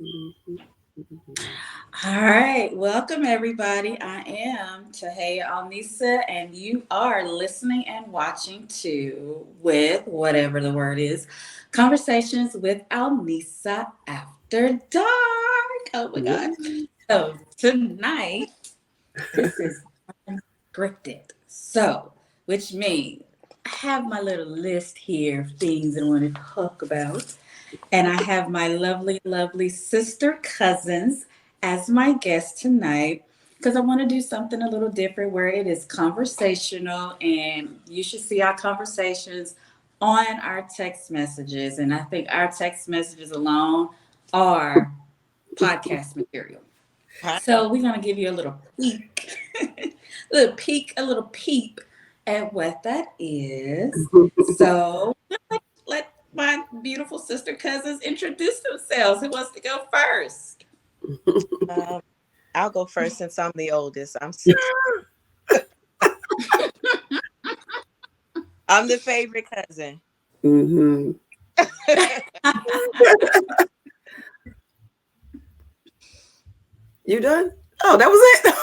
Mhm. All right, welcome everybody. I am Tahaya Alnisa, and you are listening and watching to with whatever the word is, Conversations with Alnisa After Dark. Oh my God! Yeah. So tonight, this is unscripted. So, which means I have my little list here of things I want to talk about. And I have my lovely, lovely sister cousins as my guests tonight because I want to do something a little different where it is conversational and you should see our conversations on our text messages. And I think our text messages alone are podcast material. Huh? So we're gonna give you a little peek, a little peep at what that is. So let my beautiful sister cousins introduce themselves. Who wants to go first? Um, I'll go first since I'm the oldest. I'm six. I'm the favorite cousin. hmm You done? Oh, that was it.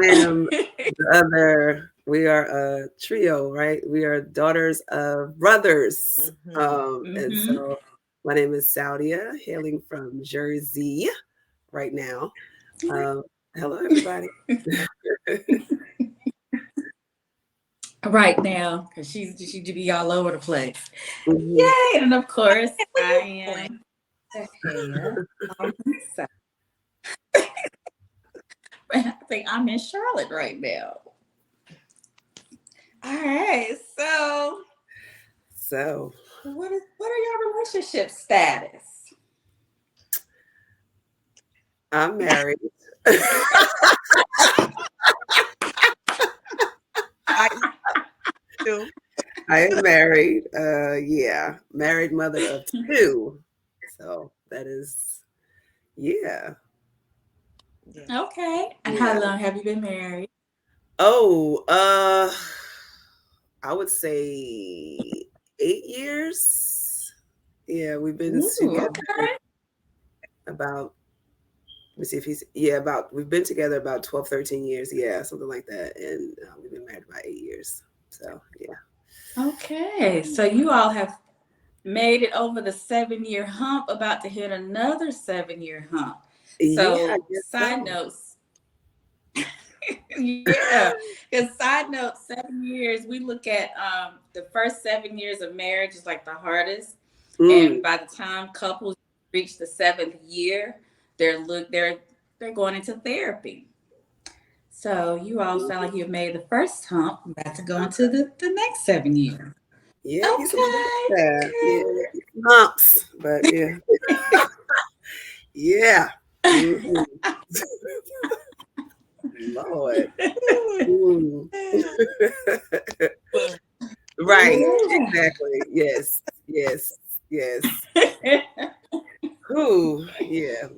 I am the other. We are a trio, right? We are daughters of brothers. hmm And Mm-hmm. so my name is Saudia, hailing from Jersey right now. Um, Hello, everybody. Right now, because she to be all over the place. Mhm. Yay! And of course, Where I you going? am the hair on the side. I think I'm in Charlotte right now. All right. So, So what are your relationship status? I'm married. I do. I am married. Yeah, married mother of two. So that is, yeah, Yeah. Okay. And how yeah. long have you been married? Oh, I would say 8 years. Yeah, we've been Ooh, together okay. about, let me see if he's, yeah, about, we've been together about 12, 13 years. Yeah, something like that. And we've been married about 8 years. So, yeah. Okay. So you all have made it over the 7 year hump, about to hit another 7 year hump. Yeah, I So, guess side so. notes, yeah, because side note, 7 years, we look at the first 7 years of marriage is like the hardest. And Mm. by the time couples reach the seventh year, they're going into therapy. So you all sound like you've made the first hump, about to go into the next 7 years. Yeah, he's a little Okay. sad. Yeah, humps, but yeah, yeah. hmm Lord. Mm. Right. Yeah. Exactly. Yes. Yes. Yes. Who? Yeah.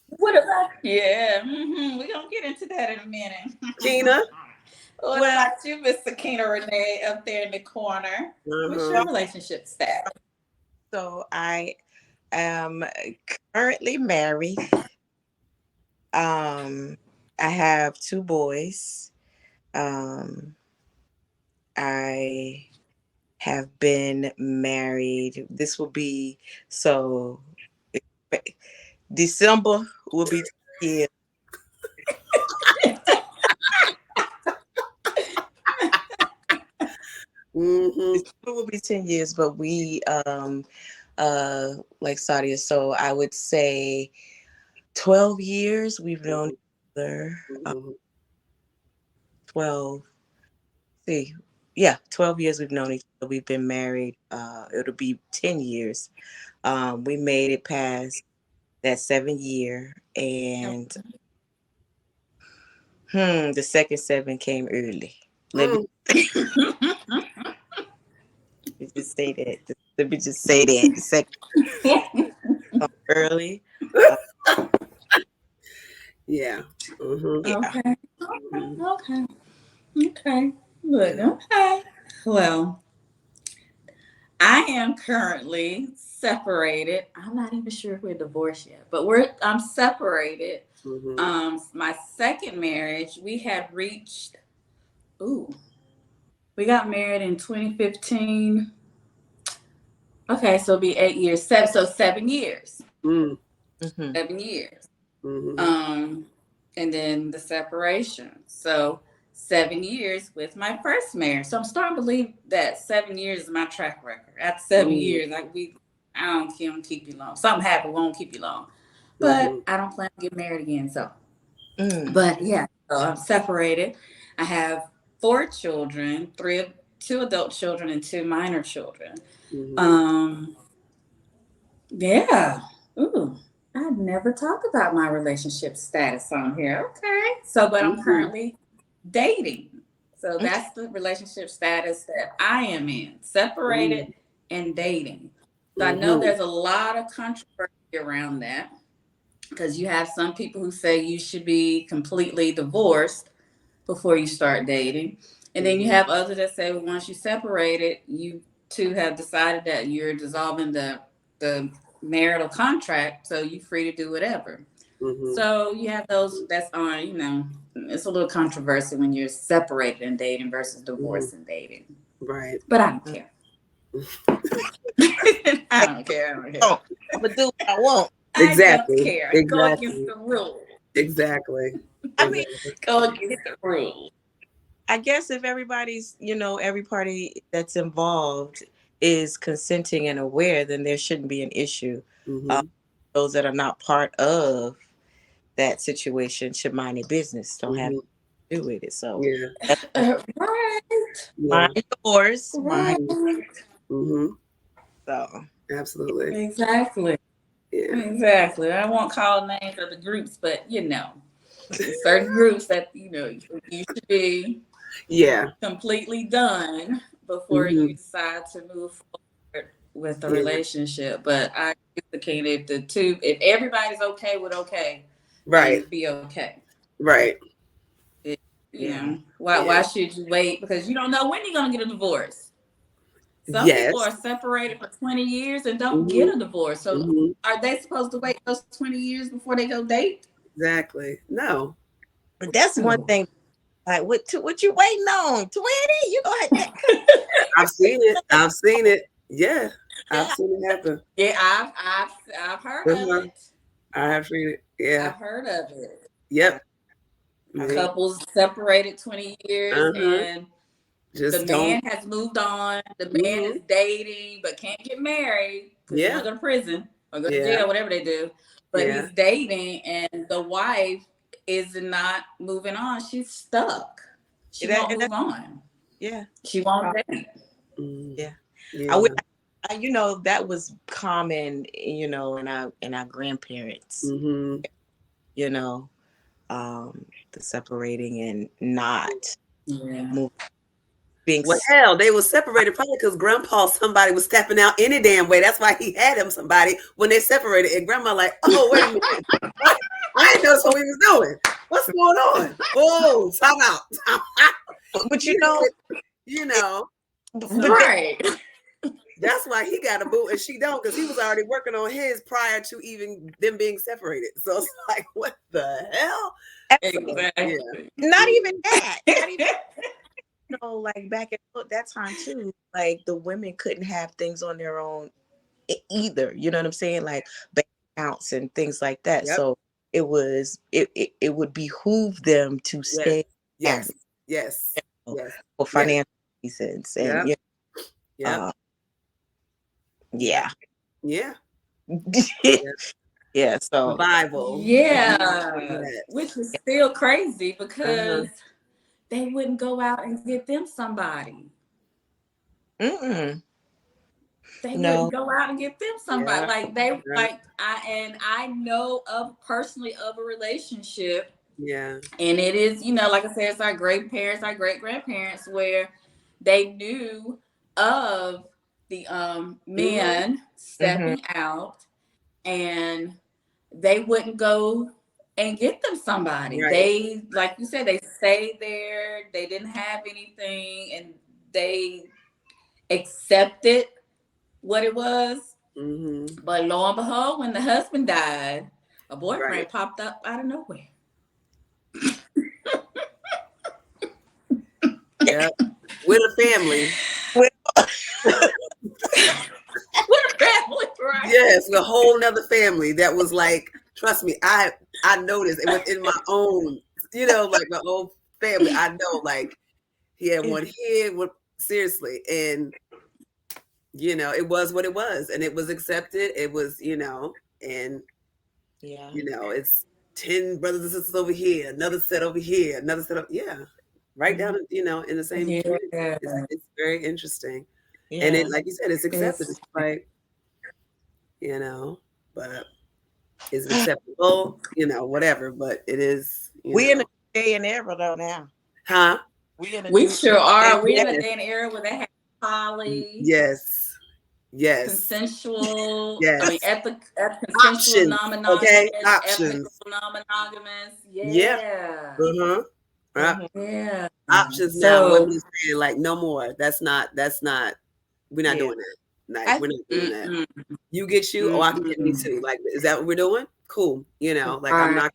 What about yeah? We're gonna get into that in a minute. Gina. What Well, about you, Miss Sakina Renee, up there in the corner? What's Uh-huh. your relationship status? so I am currently married. Um, I have two boys. Um, I have been married. This will be so December will be 10 years. Mm-hmm. December will be 10 years, but we like Saudia. So I would say 12 years we've known each other. Mm-hmm. 12. See, yeah, 12 years we've known each other. We've been married. It'll be 10 years. We made it past that 7 year, and the second seven came early. Let me Mm. just say that. Let me just say that the second come early. Uh, Yeah. Mm-hmm. yeah, Okay. Mm-hmm. Okay. Okay. Look. Yeah. Okay. Well, I am currently separated. I'm not even sure if we're divorced yet, but I'm separated. My second marriage, we had reached. Ooh, we got married in 2015. Okay, so it'll be 8 years. 7 years. Mm. 7 years. Mm-hmm. Um, and then the separation. So 7 years with my first marriage. So I'm starting to believe that 7 years is my track record. After 7 years, I don't keep you long. Something happened, won't keep you long. But I don't plan to get married again. So, but yeah, so I'm separated. I have 4 children, two adult children and 2 minor children. Yeah. Ooh. I never talk about my relationship status on here. Okay. So, but I'm currently dating. So that's the relationship status that I am in, separated and dating. So I know there's a lot of controversy around that because you have some people who say you should be completely divorced before you start dating. And then you have others that say, well, once you separated, you two have decided that you're dissolving the marital contract, so you're free to do whatever. So you have those that's on, it's a little controversy when you're separated and dating versus divorce and dating. Right. But I don't care. I don't care. I'm gonna do what I want. Exactly. I don't care. Exactly. Go against the rules. Exactly. I mean, go against the rules. I guess if everybody's, every party that's involved is consenting and aware, then there shouldn't be an issue. Those that are not part of that situation should mind their business. Don't have to do with it. So, right. Mind yours. Right. So, absolutely. Exactly. Yeah. Exactly. I won't call names of the groups, but certain groups that you should be completely done before you decide to move forward with the relationship. But I think if everybody's okay with right, be okay. Right. Why should you wait? Because you don't know when you're gonna get a divorce. Some people are separated for 20 years and don't get a divorce. So are they supposed to wait those 20 years before they go date? Exactly. No. But that's one thing. Like, what you waiting on? 20? You go ahead. I've seen it. Yeah. I've seen it happen. Yeah, I've heard of it. I have seen it. Yeah. I've heard of it. Yep. Couples separated 20 years and the man has moved on. The man is dating but can't get married because he's going to go to prison or go to jail, whatever they do. But he's dating and the wife is not moving on. She's stuck. She won't move on. Yeah. She won't date. Yeah. That was common, in our grandparents. The separating and not moving. Hell, they were separated probably because grandpa somebody was stepping out any damn way. That's why he had him somebody when they separated. And grandma like, oh, wait a minute. I didn't know what he was doing. What's going on? Oh, time out. But right. That's why he got a boo and she don't, because he was already working on his prior to even them being separated. So it's like, what the hell? Exactly. Yeah. Not even that. Like back at that time too, like the women couldn't have things on their own either. You know what I'm saying? Like bank accounts and things like that. Yep. So it would behoove them to stay. Yes. For financial reasons. And yeah. Yeah. So survival. Yeah. Which is still crazy because they wouldn't go out and get them somebody. They wouldn't go out and get them somebody. I know personally of a relationship. Yeah. And it is, like I said, it's our great parents, our great grandparents, where they knew of the men stepping out and they wouldn't go and get them somebody. Right. They, like you said, they stayed there. They didn't have anything and they accepted what it was. Mm-hmm. But lo and behold, when the husband died, a boyfriend Right. popped up out of nowhere. Yep. With a family. With What a family, right? Yes, a whole nother family that was like, trust me, I noticed it was in my own, like my own family. I know, like he had one here. Seriously, and it was what it was, and it was accepted. It was, and yeah. it's 10 brothers and sisters over here, another set over here, another set right down, in the same Yeah. community. It's very interesting, and Yeah. it, like you said, it's accepted. It's It's like, but is it acceptable? Whatever, but it is, We in a day and era though now. huh? We in a we new sure are. We in Yes. a day and era where they have poly, Yes. consensual. Yes. I mean, consensual Options, non-monogamous, okay? ethical Options. non-monogamous. Yeah. Yeah. Uh-huh. Mhm. Yeah. Options now. So, Women saying like, no more. That's not. We're not Yeah. doing that. Like, we're not doing that. mm-mm, You get you, or I can get me mm-mm. too. Like, is that what we're doing? Cool. Like I'm not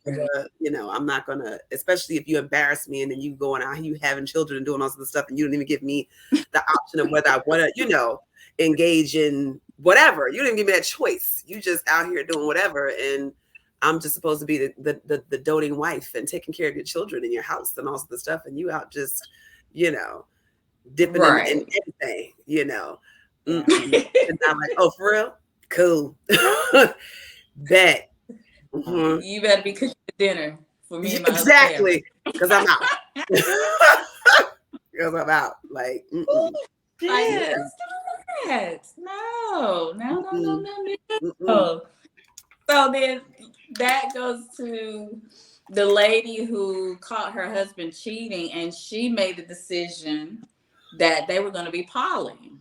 gonna, especially if you embarrass me and then you going out, you having children and doing all this stuff, and you don't even give me the option of whether I want to, engage in whatever. You didn't give me that choice. You just out here doing whatever, and I'm just supposed to be the doting wife and taking care of your children in your house and all this stuff, and you out just, dipping in Right. everything, Yeah. And I'm like, oh, for real? Cool. Bet. Mhm. You better be cooking dinner for me and my Exactly. Because I'm out. Because I'm out. Like, Like, Yeah. let's do that. No. Mm-mm. So then that goes to the lady who caught her husband cheating, and she made the decision that they were going to be poly.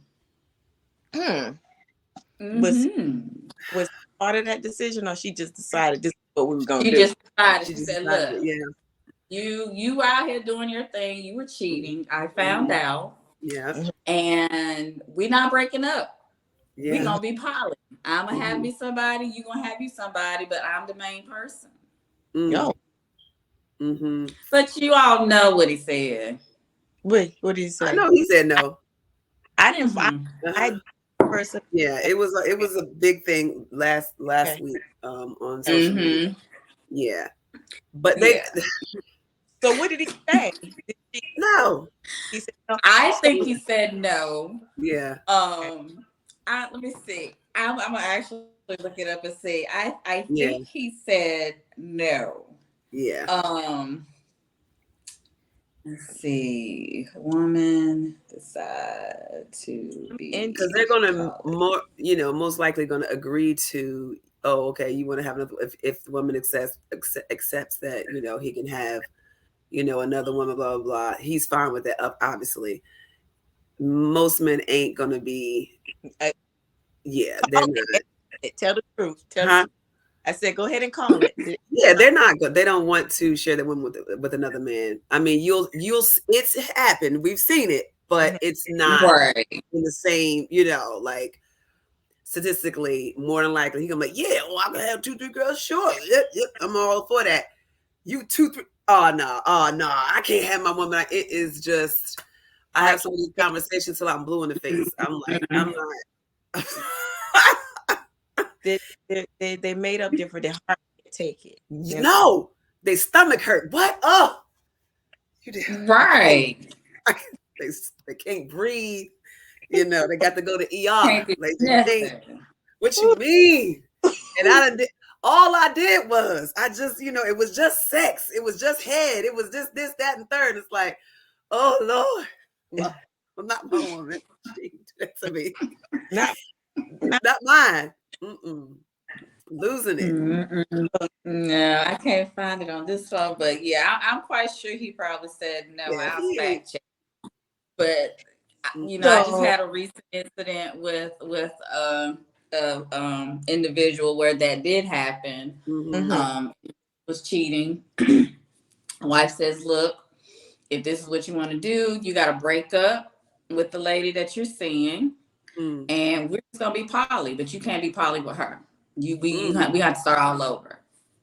Was Mm-hmm. was part of that decision, or she just decided this is what we were gonna She do? just decided. She She just said, decided, "Look, yeah. you out here doing your thing. You were cheating. I found out, Yeah. and we're not breaking up. We're Yeah. gonna be poly. I'm gonna have me somebody. You gonna have you somebody, but I'm the main person." No. Mm-hmm. But you all know what he said. Wait, what did he say? I know he said no. I didn't. Mhm. I person. Yeah, it was a big thing last Okay. week on social media. Mhm. Yeah. But Yeah. So what did he say? no. He said no. I think he said no. Yeah. Let me see. I'm gonna actually look it up and see. I Yeah. think he said no. Yeah. Let's see. Woman decide to be, Because they're gonna most likely gonna agree to, oh, okay, you want to have another, if the woman accepts that, he can have, another woman, blah blah blah. He's fine with that, obviously. Most men ain't gonna be, yeah, they're not. Tell the truth. Tell Huh? the truth. I said, go ahead and call it. Yeah, they're not good. They don't want to share that woman with another man. I mean, it's happened. We've seen it, but it's not right. in the same, like statistically, more than likely, he gonna be like, yeah, well, I'm gonna have 2-3 girls. Sure, yep, I'm all for that. You 2-3, oh no, I can't have my woman. It is just, I have some of these conversations till I'm blue in the face. I'm like, I'm not. They made up different. Their heart can't take it. No, they stomach hurt. What? Oh, Right. They can't breathe. They got to go to ER. Nothing. What you mean? And all I did was, it was just sex. It was just head. It was just this, that, and third. It's like, oh Lord, well, not my woman. She did that to me. Not mine. Losing it. No, I can't find it on this one, but yeah, I'm quite sure he probably said no. Yeah, I'll fact check. But I just had a recent incident with individual where that did happen. Was cheating. Wife says, look, if this is what you want to do, you got to break up with the lady that you're seeing. Mm. and we're just gonna be poly, but you can't be poly with her. We have to start all over.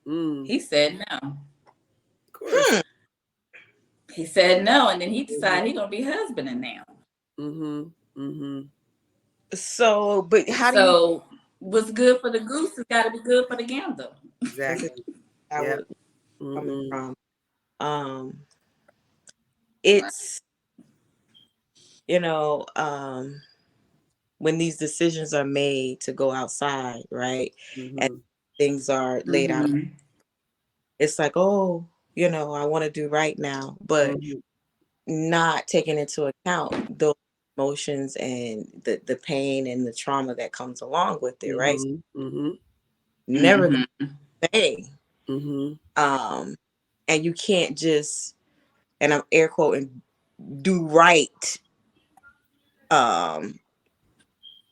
Mm. He said no. Of course. He said no, and then he decided he's gonna be husbanding now. So, but how do you? So what's good for the goose has got to be good for the gander. Exactly. Yeah. Coming from. It's, you know, when these decisions are made to go outside, right? And things are laid out, it's like, oh, you know, I want to do right now, but not taking into account those emotions and the pain and the trauma that comes along with it, right? Never the same. And you can't just, and I'm air quoting, do right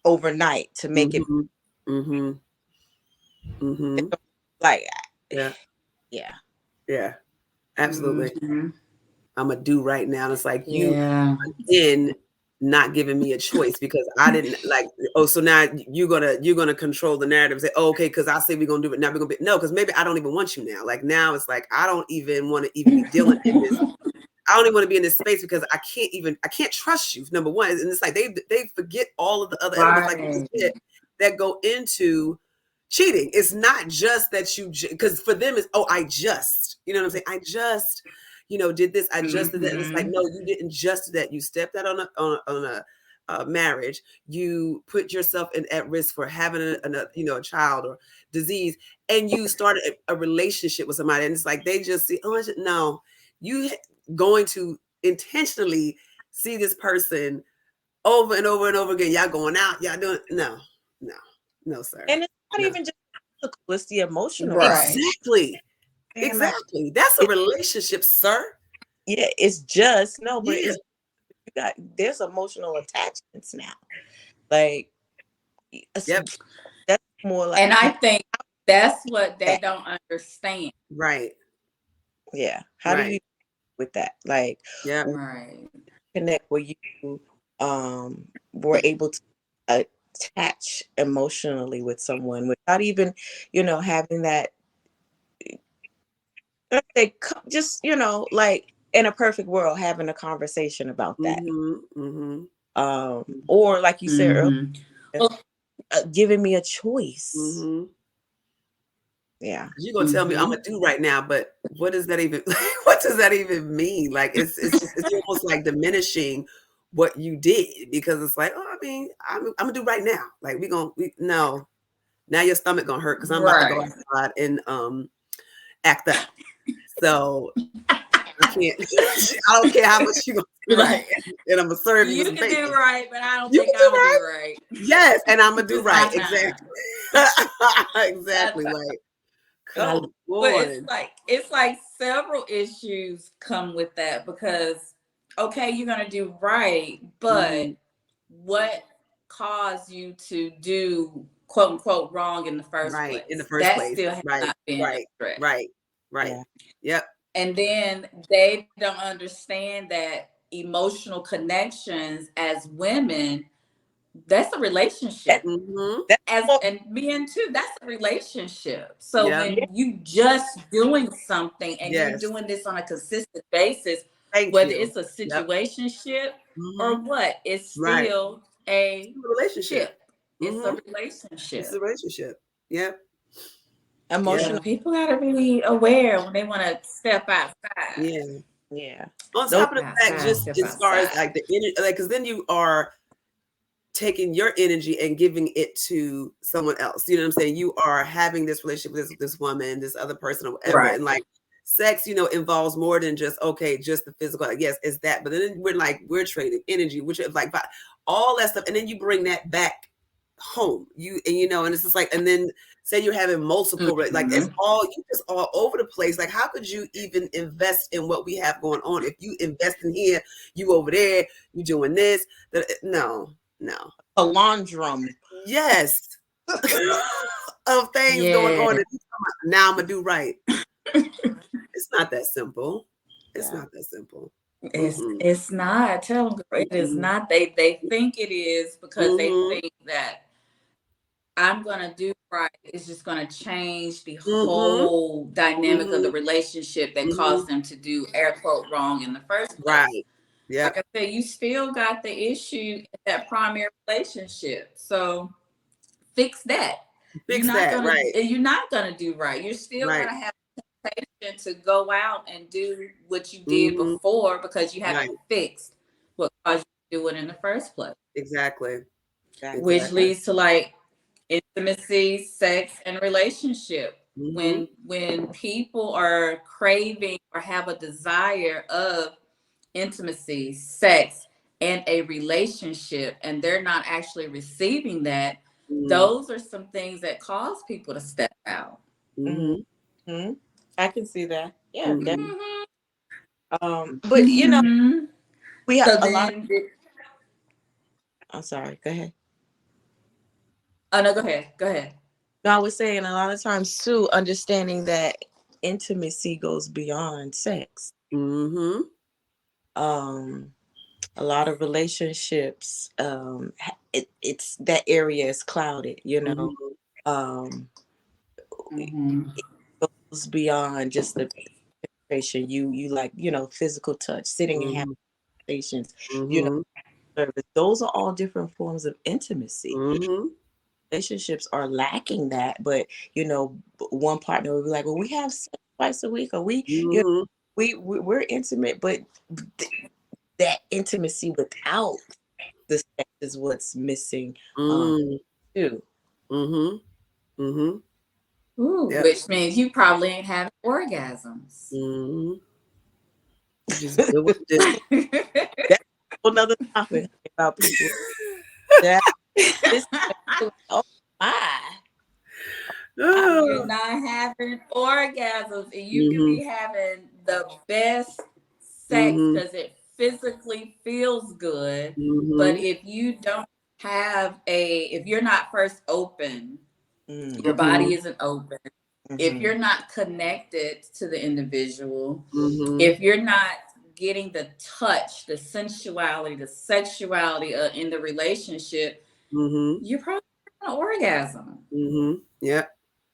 overnight to make it like yeah, absolutely. I'm gonna do right now. And it's like you then not giving me a choice because I didn't like, oh, so now you're gonna control the narrative, say, oh, okay, because I say we're gonna do it, now we're gonna be no, because maybe I don't even want you now. Like now it's like I don't even want to even be dealing in this. I don't even want to be in this space because I can't trust you, number one. And it's like they forget all of the other elements like you said, that go into cheating. It's not just that you, because for them it's, oh, I just, you know what I'm saying? I just, you know, did this. I just did that. And it's like, no, you didn't just do that. You stepped out on a marriage. You put yourself at risk for having a child or disease, and you started a relationship with somebody. And it's like they just see, oh, no, you going to intentionally see this person over and over and over again. Y'all going out. Y'all doing no, sir. And it's not even just physical, it's the emotional. Right. Exactly. That's a relationship, sir. Yeah, it's just but it's there's emotional attachments now. Like that's more like, and I think that's what they don't understand. Right. Yeah. How do you with that? Like connect where you were able to attach emotionally with someone without even, having that just, like in a perfect world, having a conversation about that. Or like you said earlier, giving me a choice. Yeah. You're gonna tell me I'm gonna do right now, but what does that even what does that even mean? Like it's almost like diminishing what you did, because it's like, oh, I mean, I'm gonna do right now. Like no. Now your stomach gonna hurt because I'm about to go outside and act up. So I can't. I don't care how much you gonna do right, and I'm gonna serve you. You can bacon. do right, but I don't think I'm gonna do right. Yes, and I'm gonna do right. Exactly. Exactly. Like, come on. But it's like several issues come with that, because okay, you're gonna do right, but what caused you to do quote unquote wrong in the first place? In the first place. Still has not been addressed. Right. Yep. And then they don't understand that emotional connections as women, that's a relationship. And men too, that's a relationship. So when you just doing something and you're doing this on a consistent basis, whether it's a situationship or what, it's still a relationship. It's a relationship. It's a relationship. Yep. Emotional. People gotta be aware when they want to step outside. Yeah. On top of the fact, just as far as like the energy, like, because then you are taking your energy and giving it to someone else. You know what I'm saying? You are having this relationship with this woman, this other person, or whatever, and like sex, involves more than just just the physical. Like, yes, it's that, but then we're trading energy, which is like all that stuff, and then you bring that back home. And it's just like, and then say you're having multiple, like it's just all over the place. Like, how could you even invest in what we have going on if you invest in here, you over there, you doing this? No. A laundrum. Yes. Of things going on. Now I'm gonna do right. It's not that simple. It's not that simple. It's not. Tell them, girl, it is not. They think it is because they think that I'm gonna do right. It's just gonna change the whole dynamic of the relationship that caused them to do air quote wrong in the first place. Right. Yeah. Like I said, you still got the issue in that primary relationship. So fix that. Fix that, right. You're not gonna do right. You're still gonna have temptation to go out and do what you did before because you haven't fixed what caused you to do it in the first place. Exactly. Which leads to like intimacy, sex, and relationship. When people are craving or have a desire of intimacy, sex, and a relationship, and they're not actually receiving that, those are some things that cause people to step out. I can see that. Yeah. But you know, we have a lot. I'm sorry. Go ahead. Oh no, go ahead. Go ahead. No, I was saying a lot of times too, understanding that intimacy goes beyond sex. A lot of relationships, it's that area is clouded, you know. It goes beyond just the penetration. You like, you know, physical touch, sitting and having conversations, you know, service. Those are all different forms of intimacy. Relationships are lacking that, but you know, one partner will be like, well, we have sex twice a week, or we, you know, we're intimate, but that intimacy without the sex is what's missing too. Which means you probably ain't having orgasms. That's another topic about people that oh my. You're not having orgasms, and you can be having the best sex because it physically feels good. But if you don't have if you're not first open, your body isn't open. If you're not connected to the individual, if you're not getting the touch, the sensuality, the sexuality in the relationship, you're probably having an orgasm. Yeah.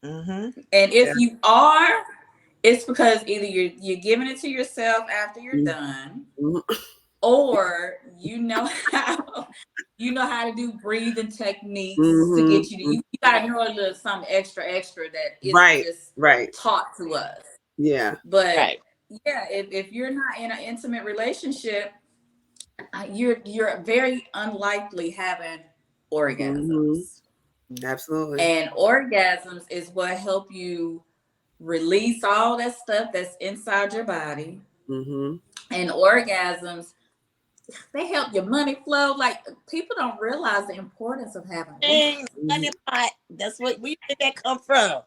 And if you are, it's because either you're giving it to yourself after you're done, or you know how to do breathing techniques to get you to you gotta know a little something extra that isn't just taught to us. Yeah. But yeah, if you're not in an intimate relationship, you're very unlikely having orgasms. Absolutely. And orgasms is what help you release all that stuff that's inside your body. And orgasms, they help your money flow. Like, people don't realize the importance of having money pot. That's where did that come from?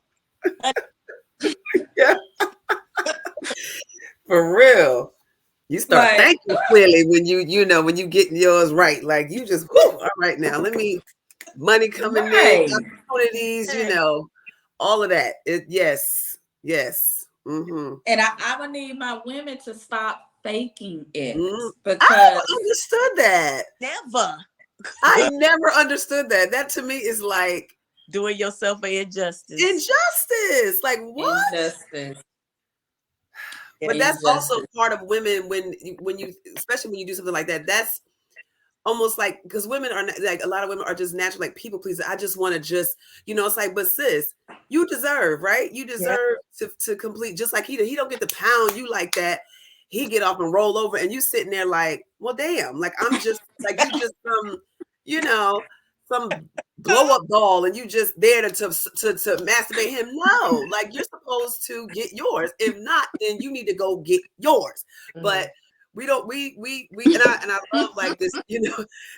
Yeah. For real. You start thanking clearly when when you get yours right. Like, you just all right now. Let me money coming in, opportunities, all of that. Yes. And I'm gonna need my women to stop faking it because I never understood that. Never. I never understood that. That to me is like doing yourself an injustice. Like, what? Injustice. But that's also part of women when you especially when you do something like that. That's almost like, because women are like, a lot of women are just natural like people pleasers. I just want to just it's like, but sis, you deserve, right? You deserve to complete, just like he don't get to pound you like that. He get off and roll over, and you sitting there like, well, damn, like I'm just like, you just some blow up doll, and you just there to masturbate him. No, like, you're supposed to get yours. If not, then you need to go get yours. But we don't, we and I love like this,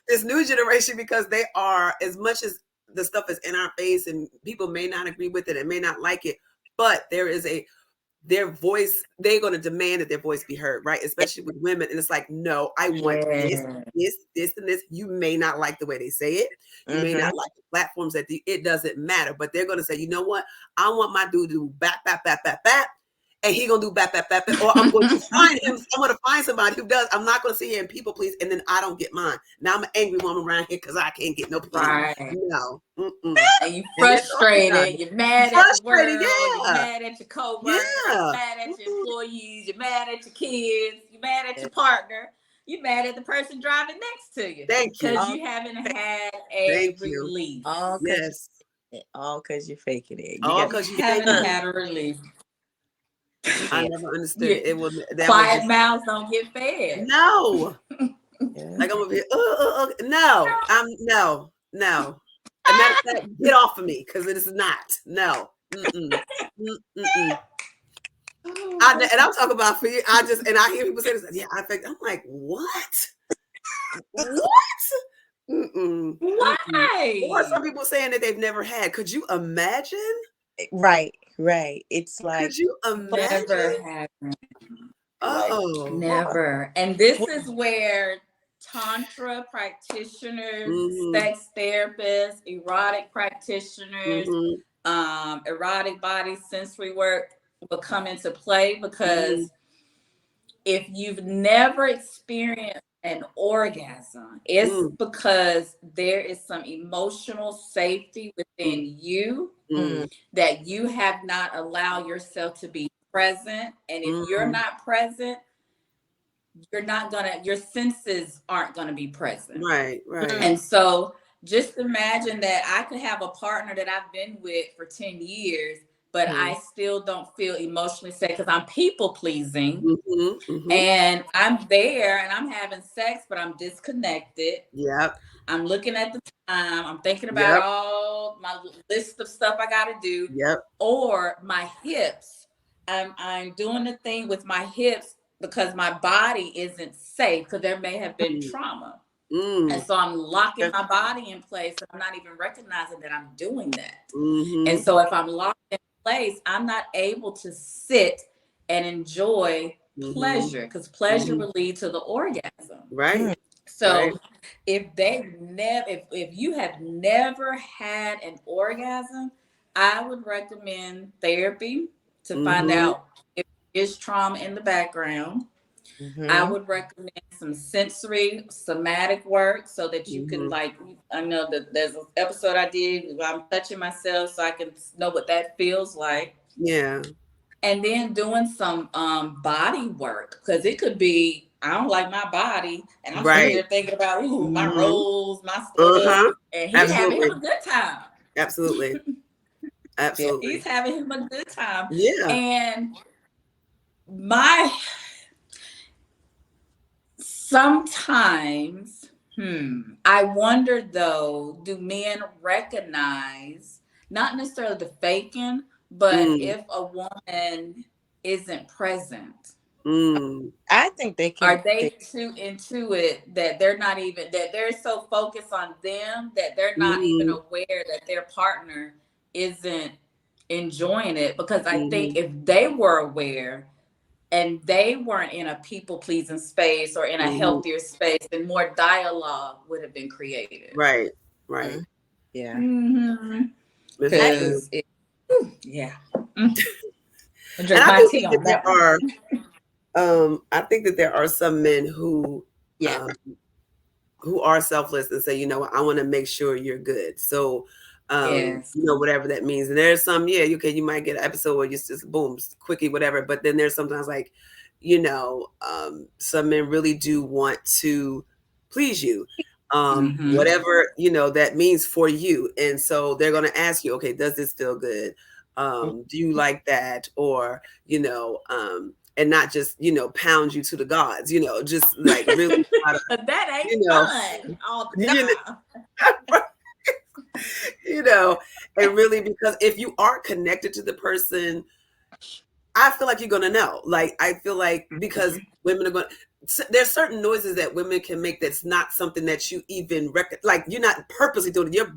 this new generation, because they are, as much as the stuff is in our face and people may not agree with it and may not like it, but there is their voice, they're going to demand that their voice be heard, right? Especially with women. And it's like, no, I want this, and this. You may not like the way they say it. You may not like the platforms it doesn't matter, but they're going to say, you know what? I want my dude to do bap, bap, bap, bap, bap. and he gonna do bap, or I'm going to find him. I'm gonna find somebody who does. I'm not gonna sit here and people please, and then I don't get mine. Now I'm an angry woman around here because I can't get no please. Right. No. And you frustrated. You're mad at the world. Yeah. You're mad at your coworkers. Yeah. You're mad at your employees. You're mad at your kids. You're mad at your partner. You're mad at the person driving next to you. Thank you. Because you haven't had a relief. Yes. All because you're faking it. All because you haven't had a relief. I never understood it. It was quiet mouths don't get fed. No. Like I'm gonna be no. No. As a matter of fact, get off of me because it is not. No. And I'm talking about for you. I hear people say this. Yeah, I'm like, what? Why? Or some people saying that they've never had. Could you imagine? Right. It's like, could you imagine? Never happened. Oh, never. And this is where Tantra practitioners, sex therapists, erotic practitioners, erotic body sensory work will come into play, because if you've never experienced an orgasm, it's because there is some emotional safety within you that you have not allowed yourself to be present. And if you're not present, your senses aren't gonna be present. Right. And so just imagine that I could have a partner that I've been with for 10 years, but I still don't feel emotionally safe because I'm people pleasing. And I'm there and I'm having sex, but I'm disconnected. Yep. I'm looking at the time. I'm thinking about all my list of stuff I got to do. Yep. Or my hips. I'm doing the thing with my hips because my body isn't safe, because there may have been trauma. And so I'm locking my body in place, and I'm not even recognizing that I'm doing that. And so if I'm locked in place, I'm not able to sit and enjoy pleasure, because pleasure will lead to the orgasm. Right. So if you have never had an orgasm, I would recommend therapy to find out if there's trauma in the background. I would recommend some sensory somatic work so that you can, like, I know that there's an episode I did where I'm touching myself so I can know what that feels like. Yeah. And then doing some body work, because it could be, I don't like my body, and I'm sitting there thinking about my rolls, my stuff, and he's having him a good time. Absolutely. He's having him a good time. Yeah. And sometimes, I wonder though, do men recognize, not necessarily the faking, but if a woman isn't present? I think they can. Are they too into it that they're not even, that they're so focused on them that they're not even aware that their partner isn't enjoying it? Because I think if they were aware and they weren't in a people-pleasing space or in a healthier space, then more dialogue would have been created. Right. Yeah. Because And I think that there are, I think that there are some men who are selfless and say, you know what, I want to make sure you're good. So, you know, whatever that means. And there's some, you might get an episode where you just boom, quickie, whatever. But then there's sometimes like, you know, some men really do want to please you, whatever, you know, that means for you. And so they're going to ask you, okay, does this feel good? Do you like that? Or, you know, and not just, you know, pound you to the gods, you know, just like really that ain't fun all the time. You know, and really, because if you are connected to the person, I feel like you're going to know. Like, I feel like because women are there's certain noises that women can make that's not something that you even like you're not purposely doing it. Your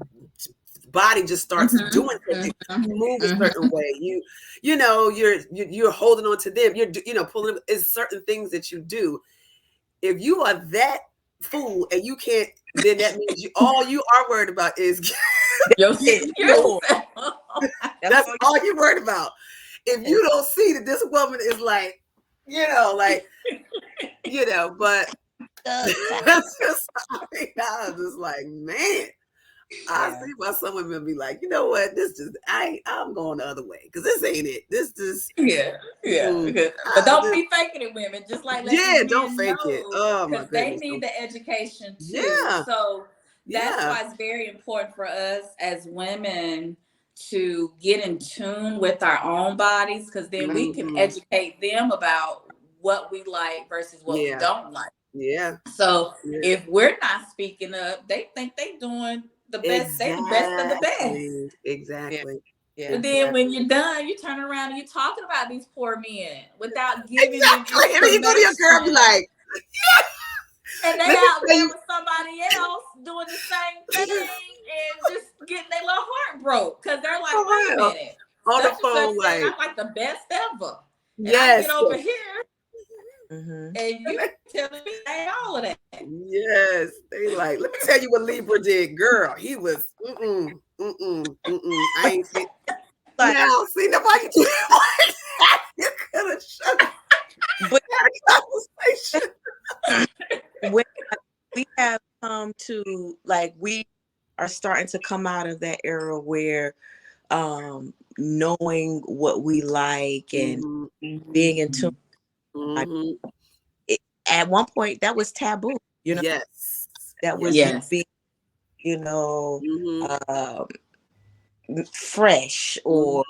body just starts doing things. You move a certain way. You know, you're holding on to them. You're, you know, pulling them. It's certain things that you do. If you are that fool and you can't, then that means all you are worried about is yourself. That's all you're worried about. if you don't see that this woman is like, like, but that's just, I was just like, man, I see why some women be like, you know what, this just, I'm going the other way because this ain't it. This just, But don't be faking it, women. Just like let these don't men fake it. Oh my because they goodness. need the education too. Yeah. So that's why it's very important for us as women to get in tune with our own bodies, because then we can educate them about what we like versus what we don't like. Yeah. So if we're not speaking up, they think they doing the best. They the best of the best. Exactly. But then when you're done, you turn around and you're talking about these poor men without giving them information. And then you go to your girl, be like, and they out there with somebody else doing the same thing and just getting their little heart broke because they're like, wait a minute, on the such phone, and such like, I'm like the best ever. And I get over here. And you telling me ain't all of that. Yes, they like. Let me tell you what Libra did, girl. He was I ain't seen. Now, see, nobody do it like that. You could have shut up. But had a conversation. When we have come to, like, we are starting to come out of that era where knowing what we like and being in tune. At one point, that was taboo. Yes, that was being, fresh or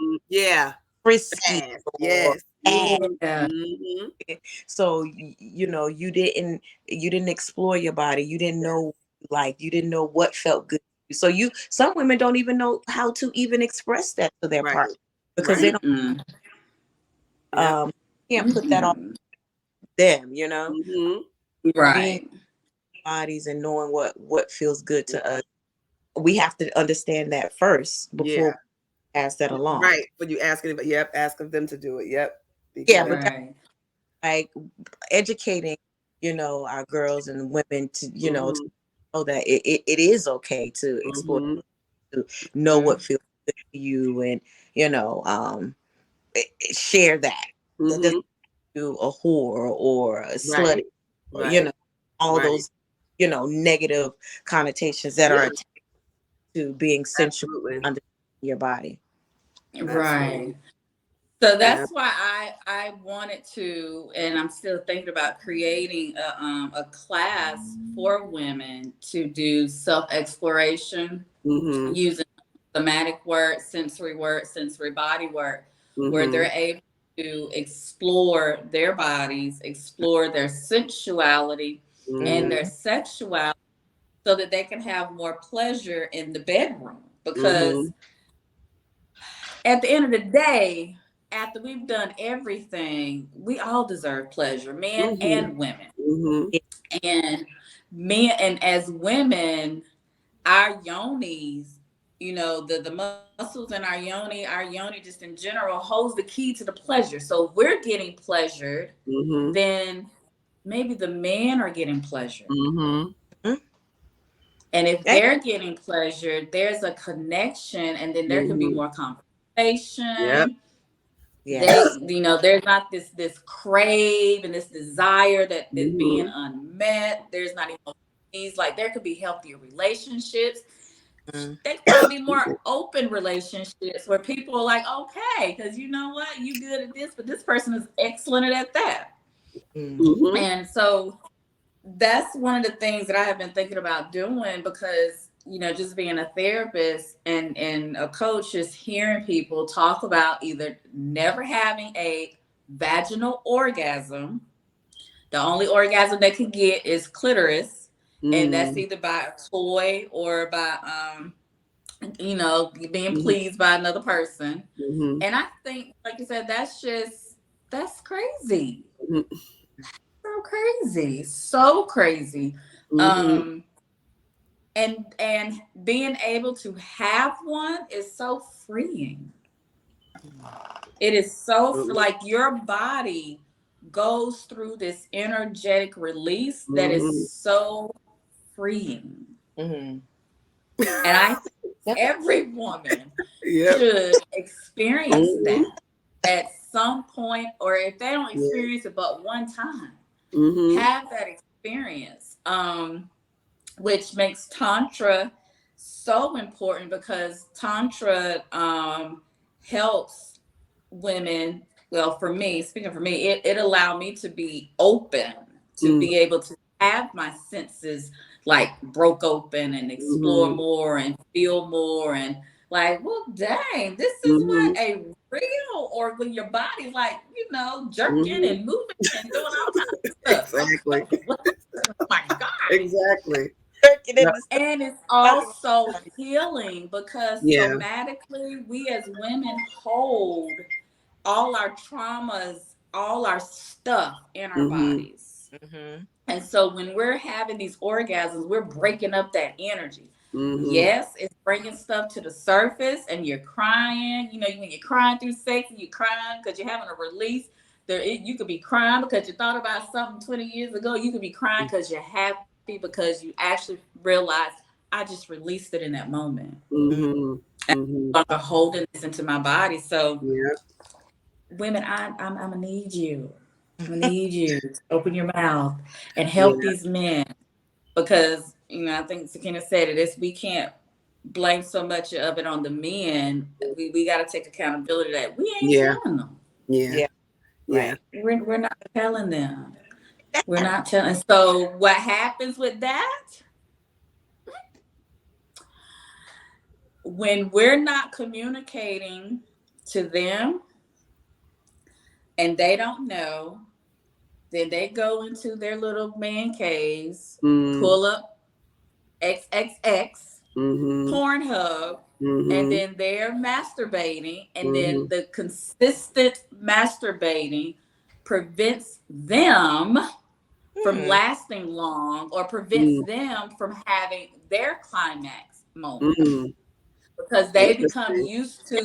frisky. Yes. So you didn't explore your body. You didn't know, like, you didn't know what felt good. So some women don't even know how to even express that to their partner because they don't can't put that on them, right. Being bodies and knowing what feels good to us. We have to understand that first before we pass that along. Right. But you ask anybody, ask them to do it. Yep. But like educating, our girls and women to, to know that it is okay to explore, to know what feels good to you, and share that. That doesn't do a whore or a slut, or, all those negative connotations that are attached to being sensual under your body. Right. So that's why I wanted to, and I'm still thinking about creating a class for women to do self-exploration using somatic work, sensory body work, where they're able to explore their bodies, explore their sensuality and their sexuality, so that they can have more pleasure in the bedroom. Because at the end of the day, after we've done everything, we all deserve pleasure, men and women. And men, and as women, our yonis, the muscles in our yoni just in general holds the key to the pleasure. So if we're getting pleasured, then maybe the men are getting pleasured. And if they're getting pleasured, there's a connection, and then there can be more conversation. There's not this crave and this desire that is being unmet. There's not even these, like, there could be healthier relationships. They could probably be more open relationships where people are like, okay, because you know what, you good at this, but this person is excellent at that. And so that's one of the things that I have been thinking about doing, because just being a therapist and a coach, just hearing people talk about either never having a vaginal orgasm. The only orgasm they can get is clitoris, and that's either by a toy or by being pleased by another person. And I think, like you said, that's crazy. So crazy. And being able to have one is so freeing. It is so like your body goes through this energetic release that is so freeing. And I think every woman should experience that. at some point, or if they don't experience it but one time, have that experience. Which makes Tantra so important, because Tantra helps women. Well, for me, speaking for me, it allowed me to be open, to be able to have my senses like broke open and explore more and feel more, and like, well, dang, this is what a real organ, your body, like, jerking and moving and doing all kinds of stuff. Exactly. Oh my God. Exactly. And it's also healing, because somatically we as women hold all our traumas, all our stuff in our bodies. And so when we're having these orgasms, we're breaking up that energy. Yes, it's bringing stuff to the surface, and you're crying. When you're crying through sex, and you're crying because you're having a release. You could be crying because you thought about something 20 years ago. You could be crying because you're happy, because you actually realize, I just released it in that moment. And I'm holding this into my body. So women, I'm gonna need you. I'm gonna need you to open your mouth and help these men, because I think Sakina said it. We can't blame so much of it on the men. We got to take accountability that we ain't telling them. Right. We're not telling them. We're not telling. So what happens with that? When we're not communicating to them and they don't know, then they go into their little man caves, pull up XXX, Pornhub, and then they're masturbating, and then the consistent masturbating prevents them from lasting long, or prevents them from having their climax moment, because they become used to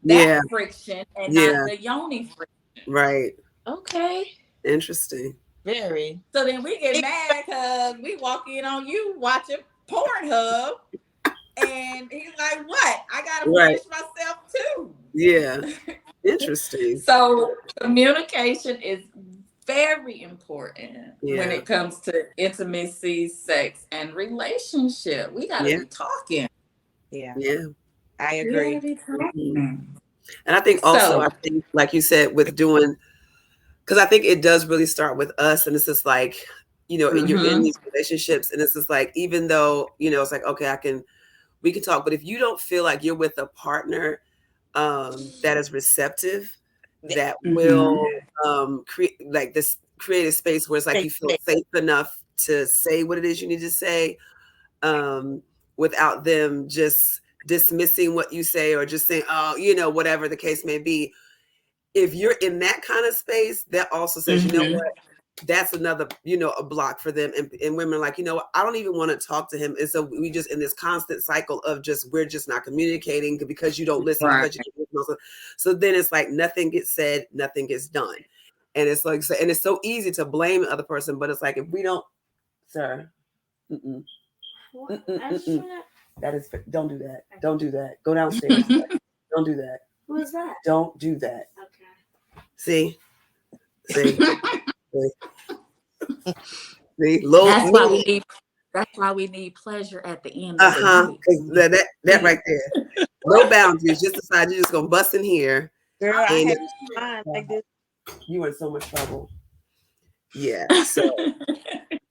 that friction and not the yoni friction. Right. Okay. Interesting. Very. So then we get mad because we walk in on you watching Pornhub, and he's like, "What? I gotta finish myself too." Yeah. Interesting. So communication is very important when it comes to intimacy, sex, and relationship. We gotta be talking. Yeah. I agree. And I think also, like you said, with doing, because I think it does really start with us, and it's just like, you're in these relationships, and it's just like, even though it's like, okay, we can talk, but if you don't feel like you're with a partner that is receptive, that will create a space where it's like you feel safe enough to say what it is you need to say, without them just dismissing what you say, or just saying, oh, whatever the case may be. If you're in that kind of space, that also says, you know what, that's another, a block for them. And women are like, I don't even want to talk to him. And so we just in this constant cycle of we're just not communicating because you don't listen. Because you don't listen. So then it's like nothing gets said, nothing gets done. And it's like, and it's so easy to blame the other person, but it's like, if we don't, sir, that is, don't do that. Don't do that. Go downstairs. Don't do that. Who is that? Don't do that. Okay. See? See? That's why we need pleasure at the end of the night. That right there. No boundaries. Just decide you're just gonna bust in here. Girl, I had mine like this. You were in so much trouble. Yeah. So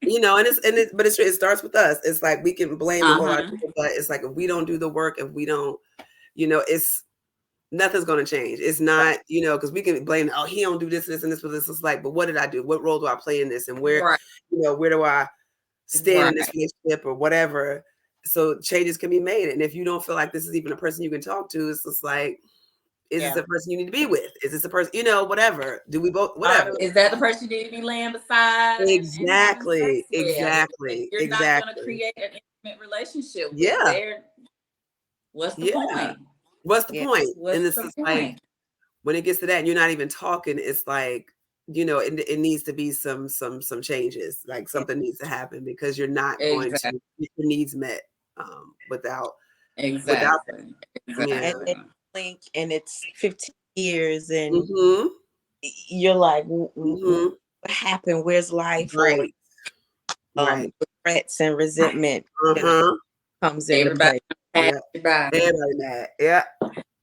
but it starts with us. It's like we can blame a whole lot of people, but it's like if we don't do the work, if we don't, it's nothing's going to change. It's not, because we can blame, oh, he don't do this, this, and this, but this is like, but what did I do? What role do I play in this? And where, where do I stand in this relationship or whatever? So changes can be made. And if you don't feel like this is even a person you can talk to, it's just like, is this a person you need to be with? Is this a person, whatever? Do we both, whatever? Is that the person you need to be laying beside? Exactly. You're not going to create an intimate relationship with. What's the point? What's the point? And this is like, when it gets to that and you're not even talking, it's like, it needs to be some changes. Like something needs to happen, because you're not going to get your needs met without that. And then link, and it's 15 years, and Mm-hmm. you're like, Mm-hmm. what happened? Where's life? Or Right. Right. regrets and resentment Uh-huh. comes into Everybody play. Yeah. everybody. Everybody mad. Yeah.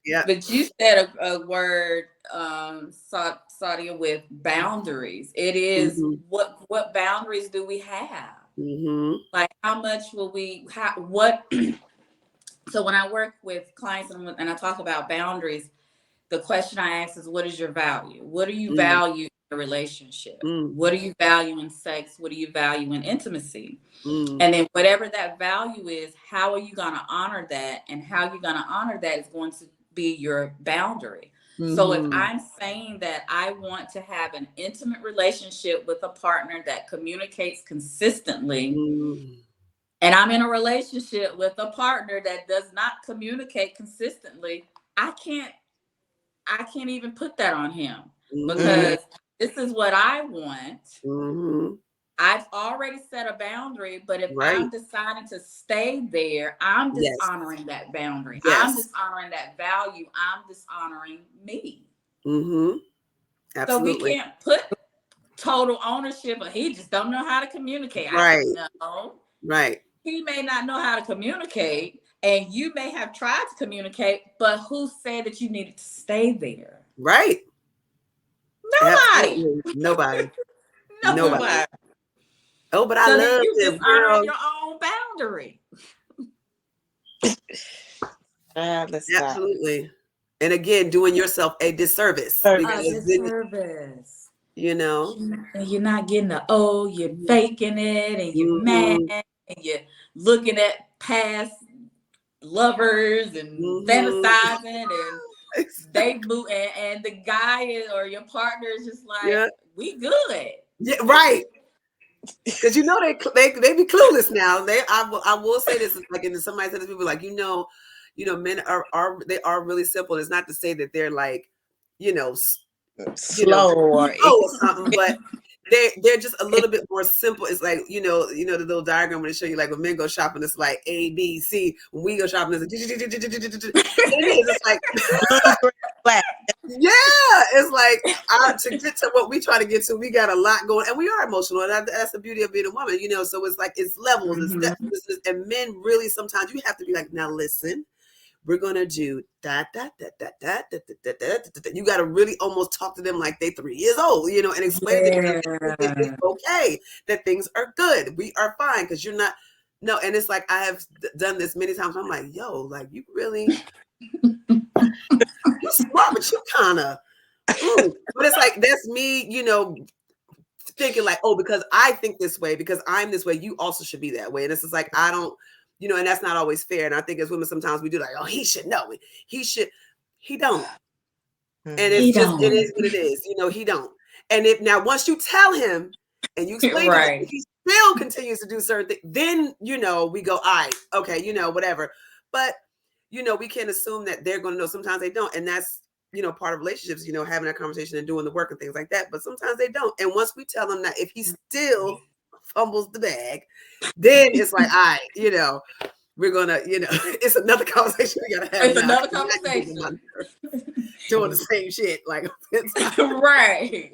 Yeah. But you said a word, Saudia, with boundaries. It is Mm-hmm. what boundaries do we have? Mm-hmm. Like how much will we? What? So when I work with clients and I talk about boundaries, the question I ask is, what is your value? What do you Mm-hmm. value in a relationship? Mm-hmm. What do you value in sex? What do you value in intimacy? Mm-hmm. And then whatever that value is, how are you going to honor that? And how you're going to honor that is going to be your boundary. So if Mm-hmm. I'm saying that I want to have an intimate relationship with a partner that communicates consistently, Mm-hmm. and I'm in a relationship with a partner that does not communicate consistently, I can't even put that on him, Mm-hmm. because this is what I want. Mm-hmm. I've already set a boundary, but if Right. I'm deciding to stay there, I'm Yes. dishonoring that boundary. I'm Yes. dishonoring that value. I'm dishonoring me. Mm-hmm. So we Absolutely. can't put total ownership of he just don't know how to communicate. I Right. don't know. Right. He may not know how to communicate, and you may have tried to communicate, but who said that you needed to stay there? Right. Nobody. Absolutely. Nobody. Nobody. Nobody. Oh, but I So then love you him, dishonoring girl. your own boundary. Let's stop. Absolutely. And again, doing yourself a disservice Service. because then, Disservice. you know. And you're not getting the you're faking it, and you're mad, Mm-hmm. and you're looking at past lovers and Mm-hmm. fantasizing, and they move, and the guy or your partner is just like, Yeah. we good. Yeah. Right. Because you know they be clueless now. I will say this, like, and somebody said this, people like, men are really simple. It's not to say that they're like, Slow or or something, but they're just a little bit more simple. It's like, the little diagram when they show you, like, when men go shopping, it's like A, B, C. When we go shopping, it's like, it's like, black. yeah, it's like, to get to what we try to get to, we got a lot going, and we are emotional, and that's the beauty of being a woman, so it's like, it's levels and steps, and men really, sometimes you have to be like, now listen, we're gonna do that. You got to really almost talk to them like they 3 years old, and explain to them that it's okay, that things are good, we are fine, because you're not. No, and it's like, I have done this many times. I'm like, yo, like, you really, you're smart, but you kind of. But it's like, that's me, thinking like, oh, because I think this way, because I'm this way, you also should be that way. And it's just like, I don't, and that's not always fair. And I think as women, sometimes we do like, oh, he should know it. He don't. And it's just, it is what it is. He don't. And if now, once you tell him and you explain to him, if he still continues to do certain things, then, we go, all right, okay, whatever. But, we can't assume that they're going to know. Sometimes they don't. And that's, part of relationships, having that conversation and doing the work and things like that. But sometimes they don't. And once we tell them that, if he still fumbles the bag, then it's like, all right, we're gonna, it's another conversation we gotta have. It's another conversation. Doing the same shit, like, right.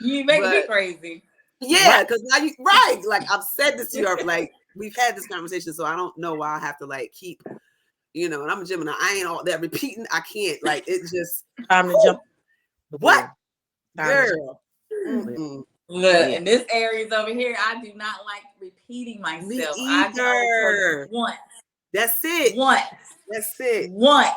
You make me crazy. Yeah, because now right. Like, I've said this to you, like, we've had this conversation, so I don't know why I have to, like, keep, and I'm a Gemini. I ain't all that repeating. I can't. Like, it's just time to jump. What, girl? Look, in this areas over here, I do not like repeating myself. Me I can only tell you once. That's it. Once. That's it. Once.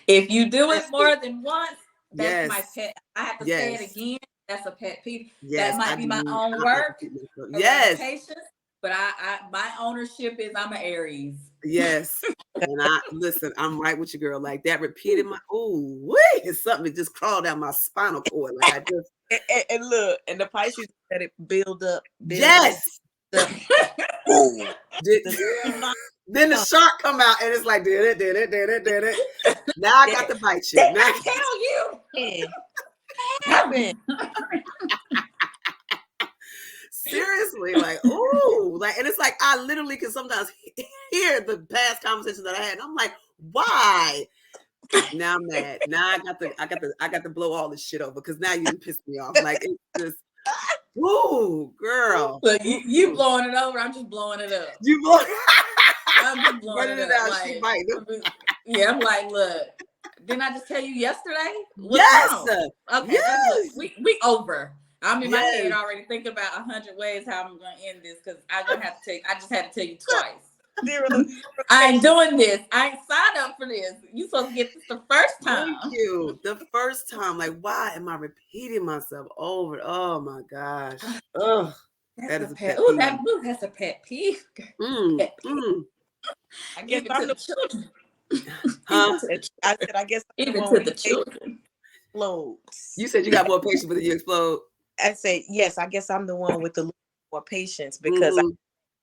If you do it more than once, that's my pet. I have to say it again. That's a pet peeve. That might be my own work. Yes. Patience, but I my ownership is I'm an Aries. Yes. And listen, I'm right with you, girl. Like, that repeated it's something that just crawled down my spinal cord. Like, I just and look, and the Pisces let it build up. Yes. Up. Then the shark come out and it's like, did it. Now I got to bite you. Now I tell you. Seriously, like, ooh, like, and it's like, I literally can sometimes hear the past conversations that I had, and I'm like, why? Now I'm mad. Now I got to blow all this shit over because now you pissed me off. Like it's just, woo, girl. Look, you blowing it over. I'm just blowing it up. You blow. I'm just blowing it up. Out. Like, She might. Yeah, I'm like, look. Didn't I just tell you yesterday? What's yes. wrong? Okay, yes. Look, we over. I'm in my head already thinking about 100 ways how I'm gonna end this because I just had to tell you twice. I ain't doing this. I ain't signed up for this. You supposed to get this the first time. Thank you. The first time. Like, why am I repeating myself over? Oh my gosh. Ugh. That's a pet peeve. That's a pet peeve. Pet peeve. I guess I'm the children. Huh? I said, I guess even to the children. Explodes. You said you got more patience, but then you explode. I said, yes, I guess I'm the one with the more patience because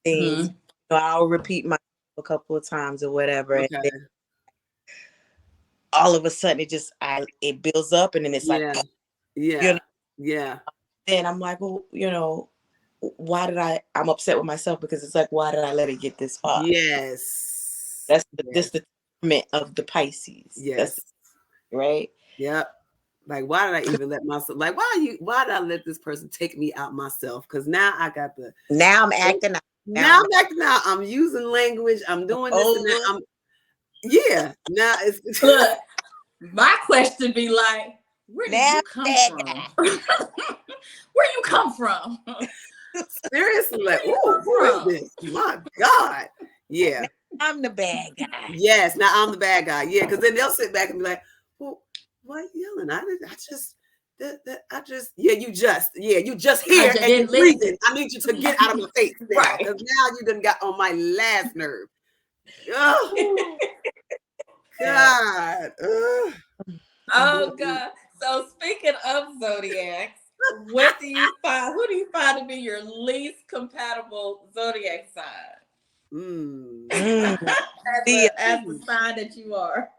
things, I'll repeat myself a couple of times or whatever. Okay. And then all of a sudden it builds up and then it's like, Then I'm like, well, why did I'm upset with myself because it's like, why did I let it get this far? Yes. That's the temperament of the Pisces. Yes. Right? Yep. Like, why did I even let myself, like, why did I let this person take me out myself? Because now I got now I'm acting out. Now I'm acting out. I'm using language. I'm doing this and that. Now it's. Look, my question be like, where did you come from? Where you come from? Seriously, like, who is this? My God. Yeah. I'm the bad guy. Yes, now I'm the bad guy. Yeah, because then they'll sit back and be like, well, why are you yelling? You just here and you're breathing. I need you to get out of my face. Right. Because now you done got on my last nerve. Oh, God. Oh, God. So speaking of zodiacs, who do you find to be your least compatible zodiac sign? As the sign that you are.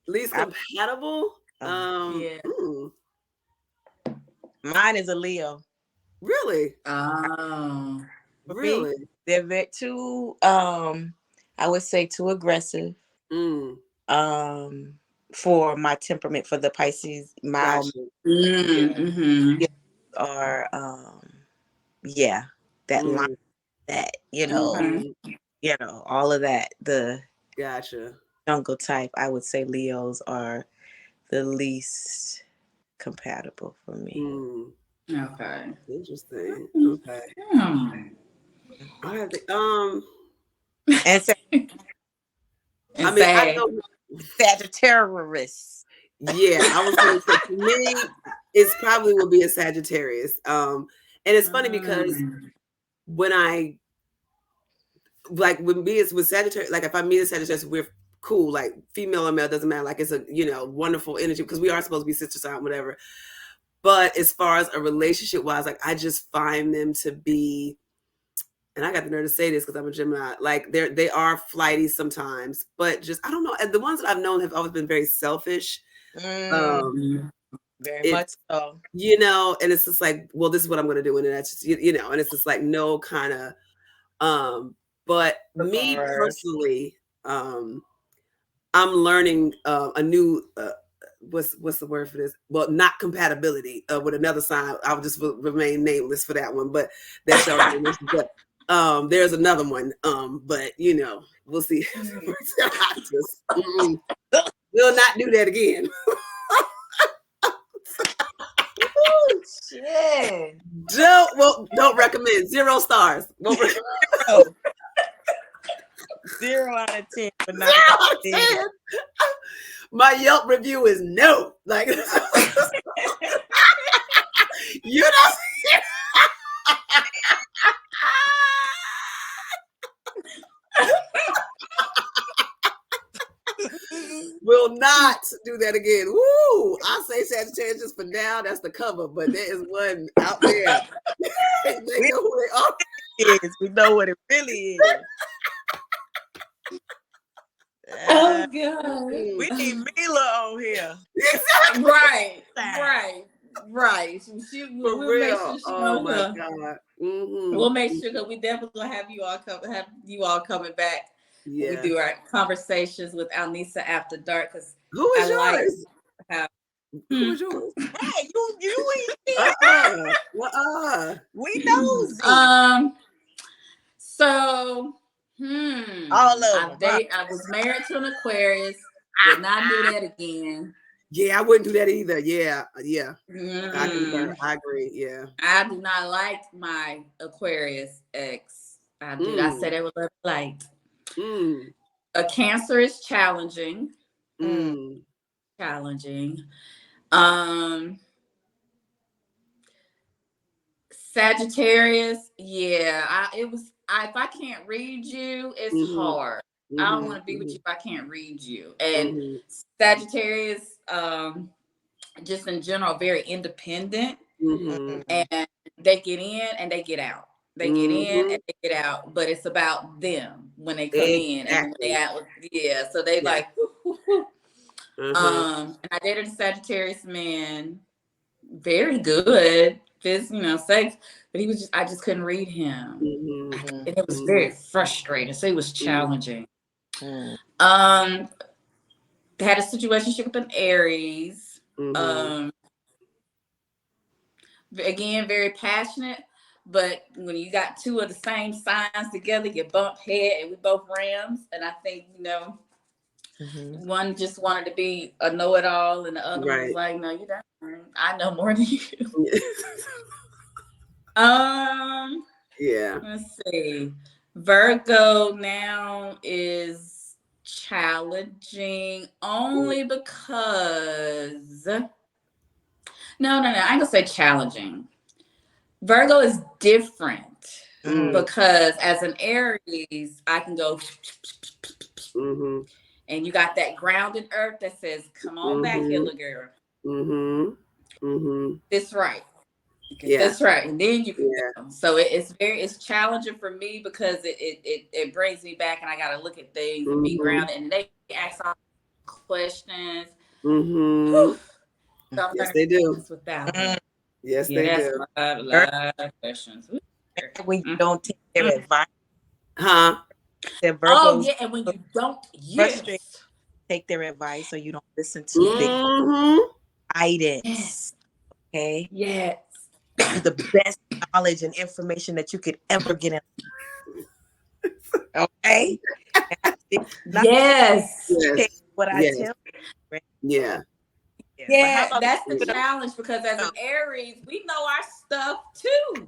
Least compatible? Mine is a Leo. Really? Really? They're too I would say too aggressive. For my temperament, for the Pisces, mild are that line, that all of that, the jungle type. I would say Leos are the least compatible for me. Okay. Interesting. Okay. I have to I know Sagittarius. Yeah, I was going to say for me, it's probably will be a Sagittarius. And it's funny because when I with Sagittarius, like if I meet a Sagittarius, we're cool, like female or male, doesn't matter. Like it's a wonderful energy because we are supposed to be sister sign, whatever. But as far as a relationship wise, like I just find them to be, and I got the nerve to say this because I'm a Gemini, like they are flighty sometimes, but just I don't know. And the ones that I've known have always been very selfish. Very much so. And it's just like, well, this is what I'm going to do, and that's just, and it's just like no kind of. But me personally, I'm learning a new. What's the word for this? Well, not compatibility with another sign. I'll just remain nameless for that one, but that's already mentioned. But there's another one. But we'll see. We'll not do that again. Oh, shit. Don't recommend. 0 stars. 0 out of 10. But 0 out of 10. My Yelp review is no. Like you know. Will not do that again. Woo! I say Sagittarius just for now. That's the cover, but there is one out there. They know who they are. We know what it really is. Oh God! We need Mila on here. Right. We'll real. Make sure she knows my her. God. We'll make sure that we definitely gonna have you all coming back Yeah. We do our conversations with Alnisaa After Dark because Who is yours? How, Who is yours? Hey, you we nosy. So, All of them. I was married to an Aquarius. Did not do that again. Yeah, I wouldn't do that either. Yeah. Mm. I agree. Yeah. I do not like my Aquarius ex. I said it was a light. A Cancer is challenging. Challenging. Sagittarius, yeah. If I can't read you, it's hard. I don't want to be with you if I can't read you. And Sagittarius, just in general, very independent. And they get in and they get out. They get in and they get out. But it's about them when they come in and when they out. Yeah. So they like and I dated a Sagittarius man, very good. Sex, but I just couldn't read him. And it was very frustrating. So it was challenging. Had a situationship with an Aries. Again, very passionate, but when you got two of the same signs together, you bump head, and we both Rams. And I think, one just wanted to be a know-it-all, and the other one was like, no, you don't. I know more than you. Yeah. Let's see. Virgo now is challenging only because no, I ain't gonna say challenging. Virgo is different because as an Aries, I can go and you got that grounded earth that says, come on back here, little girl. That's right. That's right. And then you can go. So it's challenging for me because it brings me back and I gotta look at things and be grounded, and they ask all questions. So yes, they do. Yes, they do. A lot of questions. When you don't take their advice. And when you don't take their advice, or you don't listen to their guidance. Okay. Yes. The best knowledge and information that you could ever get in. Okay. Yes. What I tell you. Yeah, that's the challenge because as an Aries, we know our stuff too.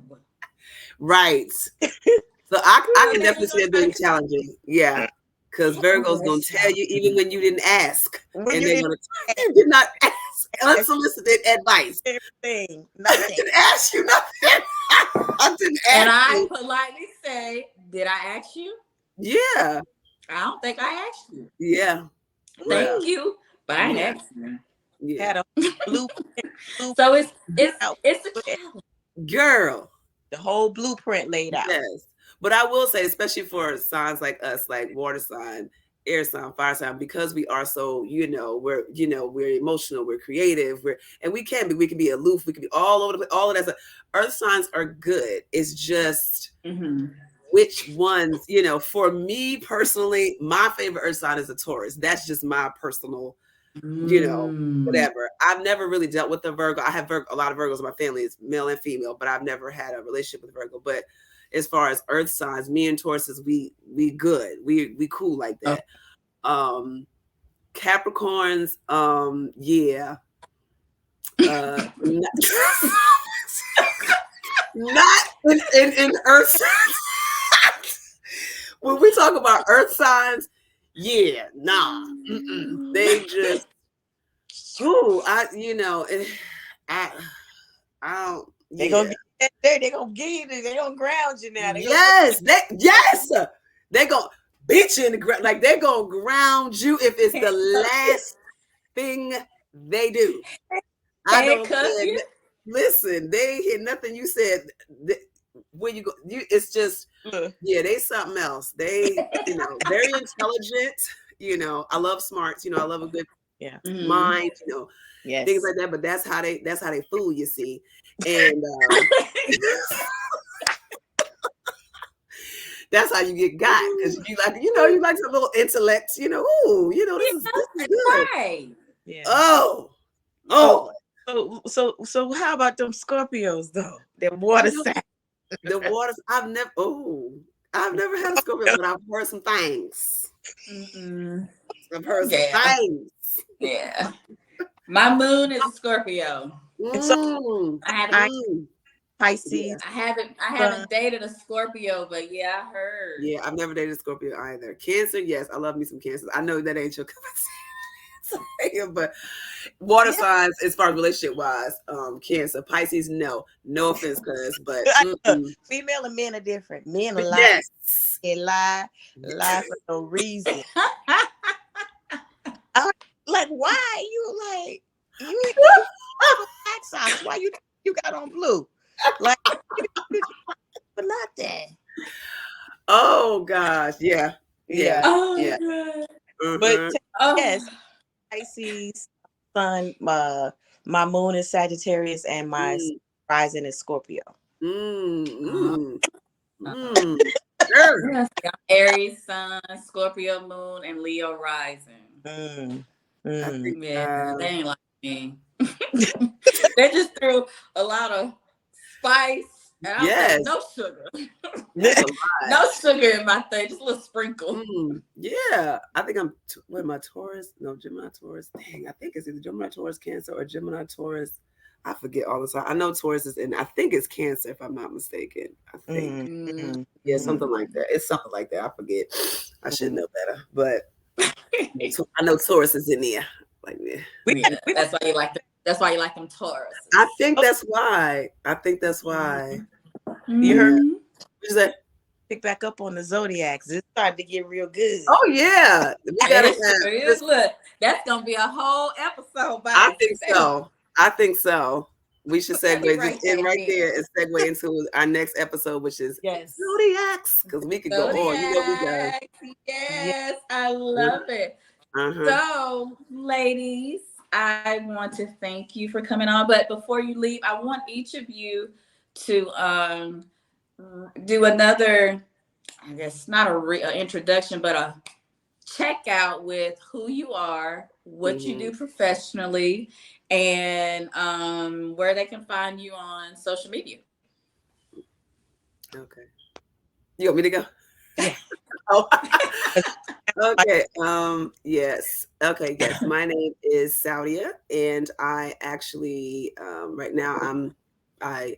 Right. So I can definitely see it being challenging. Yeah. Because Virgo's going to tell you even when you didn't ask. And they're going to tell you did not ask unsolicited advice. Nothing. I didn't ask you nothing. I didn't ask and I politely say, did I ask you? Yeah. I don't think I asked you. Yeah. Thank you. But I didn't ask you. Yeah. Had a blue. So it's a challenge. Girl. The whole blueprint laid out. Yes. But I will say, especially for signs like us, like water sign, air sign, fire sign, because we are so, we're emotional, we're creative, we can be aloof, we can be all over the place, all of that stuff. Earth signs are good. It's just which ones, for me personally, my favorite earth sign is a Taurus. That's just my personal, whatever. I've never really dealt with a Virgo. I have a lot of Virgos in my family. It's male and female, but I've never had a relationship with Virgo. But as far as earth signs, me and Tauruses, we good. We cool like that. Capricorns, yeah. Not in earth signs. When we talk about earth signs, yeah, nah. They just I don't. They're gonna get there. They're gonna give you. They're gonna ground you now. They're gonna beat you in the ground. Like they're gonna ground you if it's the last thing they do. I don't listen. They ain't hear nothing you said. When you go, it's just they something else. They very intelligent. I love smarts. I love a good mind. Things like that. But that's how they fool. You see, and That's how you get got, because you like, you like some little intellect, ooh, this is good. Right. Yeah. Oh, So how about them Scorpios though? They're water signs. the waters. I've never had a Scorpio, but I've heard some things. I've heard some things. Yeah. My moon is a Scorpio. Mm. I haven't Pisces. I haven't dated a Scorpio, but yeah, I heard. Yeah, I've never dated a Scorpio either. Cancer, yes, I love me some Cancers. I know that ain't your but water signs as far as relationship wise, Cancer, Pisces, no offense, cuz, but Female and men are different. Men lie. Yes. They lie for no reason. Like, why you ain't black socks? Why you got on blue? Like, for nothing. Oh gosh, yeah. Oh yeah. God. But yes, Pisces, Sun, my moon is Sagittarius, and my rising is Scorpio. Yes, Aries Sun, Scorpio Moon, and Leo Rising. Yeah, they ain't like me. They just threw a lot of spice. And I was like, no sugar. No sugar in my thing, just a little sprinkle. Yeah. I think I'm, what am I, Taurus? No, Gemini, Taurus. Dang, I think it's either Gemini, Taurus, Cancer, or Gemini, Taurus. I forget all the time. I know Taurus is in, I think it's Cancer, if I'm not mistaken. I think. Yeah, something like that. It's something like that. I forget. I should know better. But I know Taurus is in there. Like, yeah, that's why you like them. That's why you like them Taurus. I think that's why. You heard? What's that? Pick back up on the Zodiacs. It's starting to get real good. Oh yeah, we gotta have. Look, that's gonna be a whole episode. I think so. We should segue right there and segue into our next episode, which is Zodiacs, because we could go on. We go. Yes, I love it. So, ladies, I want to thank you for coming on. But before you leave, I want each of you to do another, I guess not a introduction, but a check out with who you are, what you do professionally, and where they can find you on social media. Okay. You want me to go? Yeah. Okay. Yes. Okay. Yes. My name is Saudia, and I actually right now I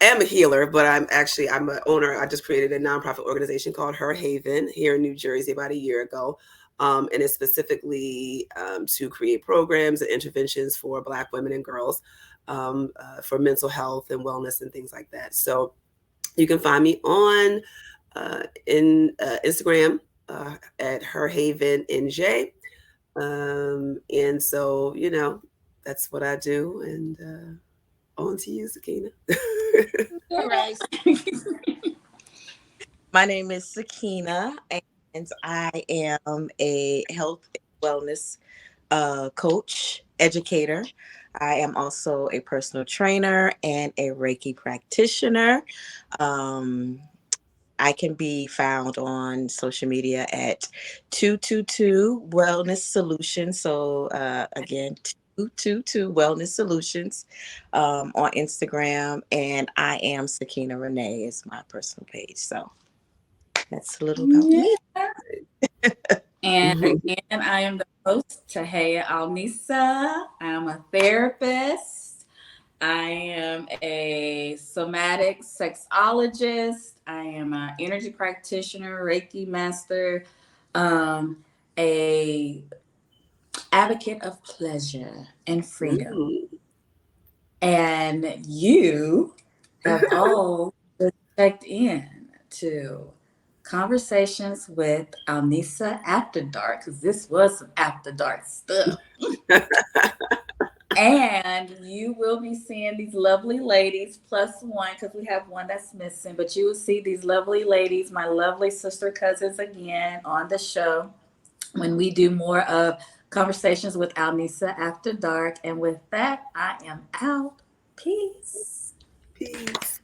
am a healer, but I'm an owner. I just created a nonprofit organization called Her Haven here in New Jersey about a year ago. And it's specifically to create programs and interventions for Black women and girls for mental health and wellness and things like that. So you can find me on Instagram at Her Haven NJ. And so, that's what I do. And on to you, Sakina. All right. My name is Sakina, and I am a health and wellness coach, educator. I am also a personal trainer and a Reiki practitioner. I can be found on social media at 222 Wellness Solutions. So again, 222 Wellness Solutions on Instagram. And I am Sakina Renee is my personal page. So that's a little about me. And again, I am the host, Tahia Alnisaa. I'm a therapist. I am a somatic sexologist. I am an energy practitioner, Reiki master, a advocate of pleasure and freedom. And you have all checked in to Conversations with Alnisaa After Dark, because this was some After Dark stuff. And you will be seeing these lovely ladies, plus one, because we have one that's missing. But you will see these lovely ladies, my lovely sister cousins, again on the show when we do more of Conversations with Alnisaa After Dark. And with that, I am out. Peace. Peace.